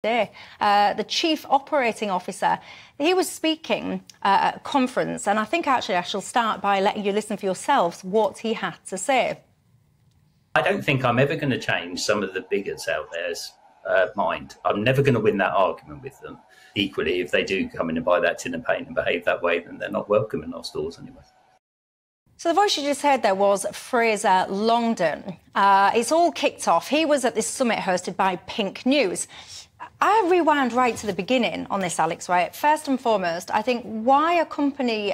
Day. The Chief Operating Officer, he was speaking at a conference, and I think actually I shall start by letting you listen for yourselves what he had to say. I don't think I'm ever going to change some of the bigots out there's mind. I'm never going to win that argument with them. Equally, if they do come in and buy that tin of paint and behave that way, then they're not welcome in our stores anyway. So the voice you just heard there was Fraser Longdon. It's all kicked off. He was at this summit hosted by Pink News. I rewound right to the beginning on this, Alex, right? First and foremost, I think why are company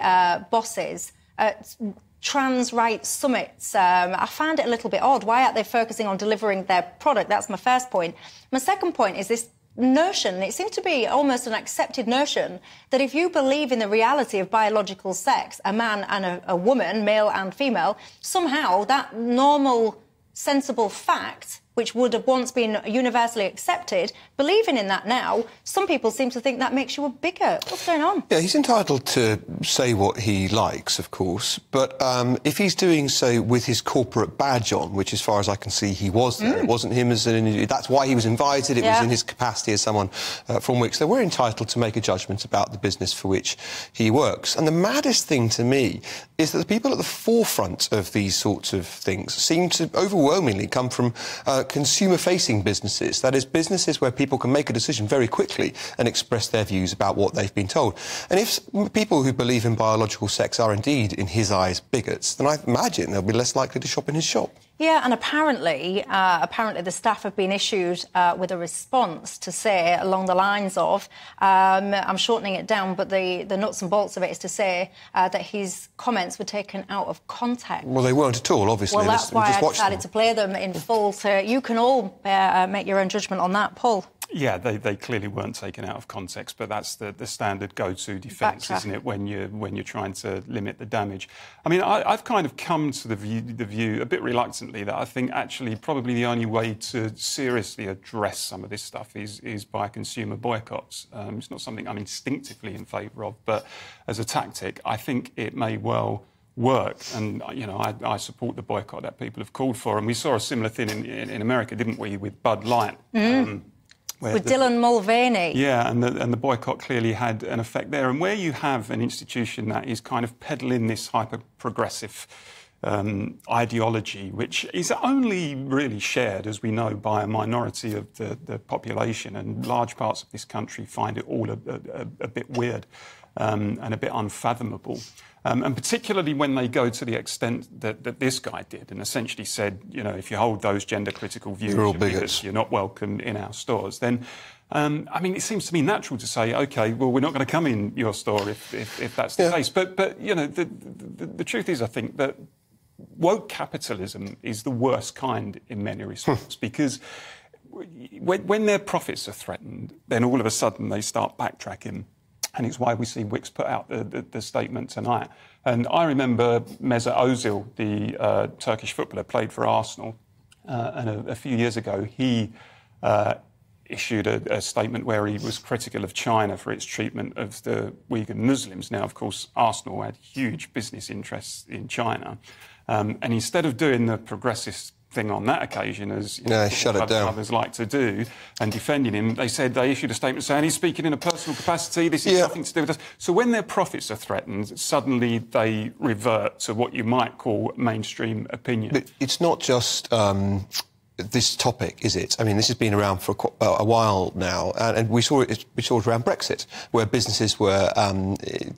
bosses at trans rights summits? I find it a little bit odd. Why aren't they focusing on delivering their product? That's my first point. My second point is this notion, it seems to be almost an accepted notion, that if you believe in the reality of biological sex, a man and a woman, male and female, somehow that normal, sensible fact, which would have once been universally accepted, believing in that now, some people seem to think that makes you a bigot. What's going on? Yeah, he's entitled to say what he likes, of course, but if he's doing so with his corporate badge on, which as far as I can see he was there, it wasn't him as an... That's why he was invited, it was in his capacity as someone from Wickes. So we're entitled to make a judgment about the business for which he works. And the maddest thing to me is that the people at the forefront of these sorts of things seem to overwhelmingly come from consumer-facing businesses, that is, businesses where people can make a decision very quickly and express their views about what they've been told. And if people who believe in biological sex are indeed, in his eyes, bigots, then I imagine they'll be less likely to shop in his shop. Yeah, and apparently the staff have been issued with a response to say, along the lines of, I'm shortening it down, but the nuts and bolts of it is to say that his comments were taken out of context. Well, they weren't at all, obviously. Well, that's why I decided to play them in full. So you can all make your own judgment on that, Paul. Yeah, they clearly weren't taken out of context, but that's the standard go-to defence, isn't it, when you're trying to limit the damage. I mean, I've kind of come to the view a bit reluctantly that I think actually probably the only way to seriously address some of this stuff is by consumer boycotts. It's not something I'm instinctively in favour of, but as a tactic, I think it may well work, and you know, I support the boycott that people have called for, and we saw a similar thing in America, didn't we, with Bud Light. With Dylan Mulvaney. Yeah, and the boycott clearly had an effect there. And where you have an institution that is kind of peddling this hyper-progressive ideology, which is only really shared, as we know, by a minority of the population, and large parts of this country find it all a bit weird and a bit unfathomable. And particularly when they go to the extent that this guy did and essentially said, you know, if you hold those gender-critical views, you're all bigots. You're not welcome in our stores, then, I mean, it seems to me natural to say, OK, well, we're not going to come in your store if that's the case. But you know, the truth is, I think, that woke capitalism is the worst kind in many respects, because when their profits are threatened, then all of a sudden they start backtracking. And it's why we see Wickes put out the statement tonight. And I remember Mesut Ozil, the Turkish footballer, played for Arsenal. And a few years ago, he issued a statement where he was critical of China for its treatment of the Uyghur Muslims. Now, of course, Arsenal had huge business interests in China. And instead of doing the progressive thing on that occasion, as shut it down. Others like to do, and defending him, they issued a statement saying he's speaking in a personal capacity, this is nothing to do with us. So when their profits are threatened, suddenly they revert to what you might call mainstream opinion. But it's not just this topic, is it? I mean, this has been around for a while now, and we saw it around Brexit, where businesses were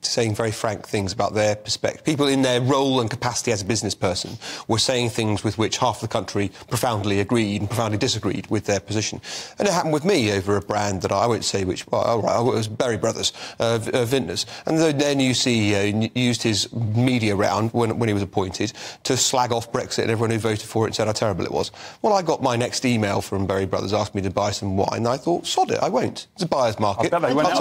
saying very frank things about their perspective. People in their role and capacity as a business person were saying things with which half the country profoundly agreed and profoundly disagreed with their position. And it happened with me over a brand that I won't say which, well, it was Berry Brothers, Vintners. And their new CEO used his media round when he was appointed to slag off Brexit and everyone who voted for it and said how terrible it was. Well, I got my next email from Berry Brothers asking me to buy some wine, and I thought, sod it, I won't. It's a buyer's market. I was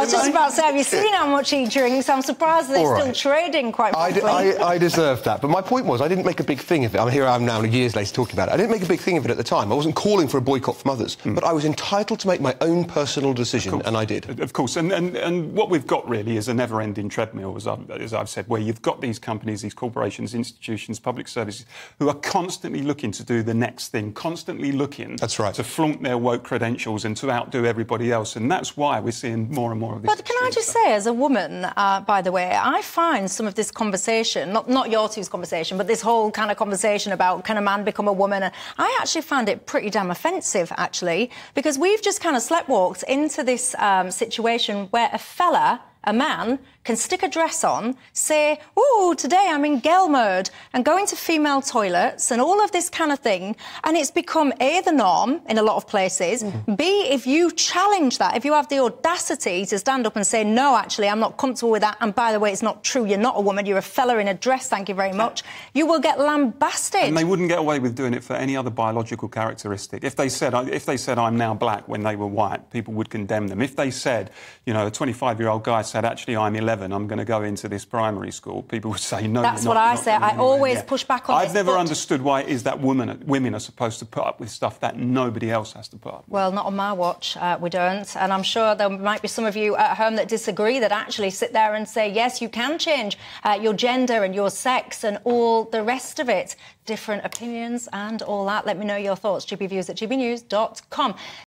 just about to say, have you seen how much he drinks? I'm surprised they're still trading, quite frankly. I deserve that. But my point was, I didn't make a big thing of it. I'm here I am now years later talking about it. I didn't make a big thing of it at the time. I wasn't calling for a boycott from others, but I was entitled to make my own personal decision, and I did. Of course. And what we've got, really, is a never-ending treadmill, as I've said, where you've got these companies, these corporations, institutions, public services, who are constantly looking to do the next thing, constantly looking That's right. to flaunt their woke credentials and to outdo everybody else. And that's why we're seeing more and more of this. But can I just say, as a woman, by the way, I find some of this conversation, not your two's conversation, but this whole kind of conversation about can a man become a woman, I actually find it pretty damn offensive, actually, because we've just kind of sleptwalked into this situation where a man can stick a dress on, say, "Ooh, today I'm in girl mode," and go into female toilets and all of this kind of thing. And it's become, A, the norm in a lot of places. B, if you challenge that, if you have the audacity to stand up and say, "No, actually, I'm not comfortable with that, and by the way, it's not true, you're not a woman, you're a fella in a dress, thank you very much," you will get lambasted. And they wouldn't get away with doing it for any other biological characteristic. If they said I'm now black when they were white, people would condemn them. If they said, you know, a 25-year-old guy said, "Actually, I'm 11, I'm going to go into this primary school," people would say, "No, that's you're what not, I you're say. not I anywhere always near." push back on I've this, never but understood why it is that women are supposed to put up with stuff that nobody else has to put up with. Well, not on my watch, we don't. And I'm sure there might be some of you at home that disagree, that actually sit there and say, yes, you can change your gender and your sex and all the rest of it. Different opinions and all that. Let me know your thoughts. gbviews@gbnews.com.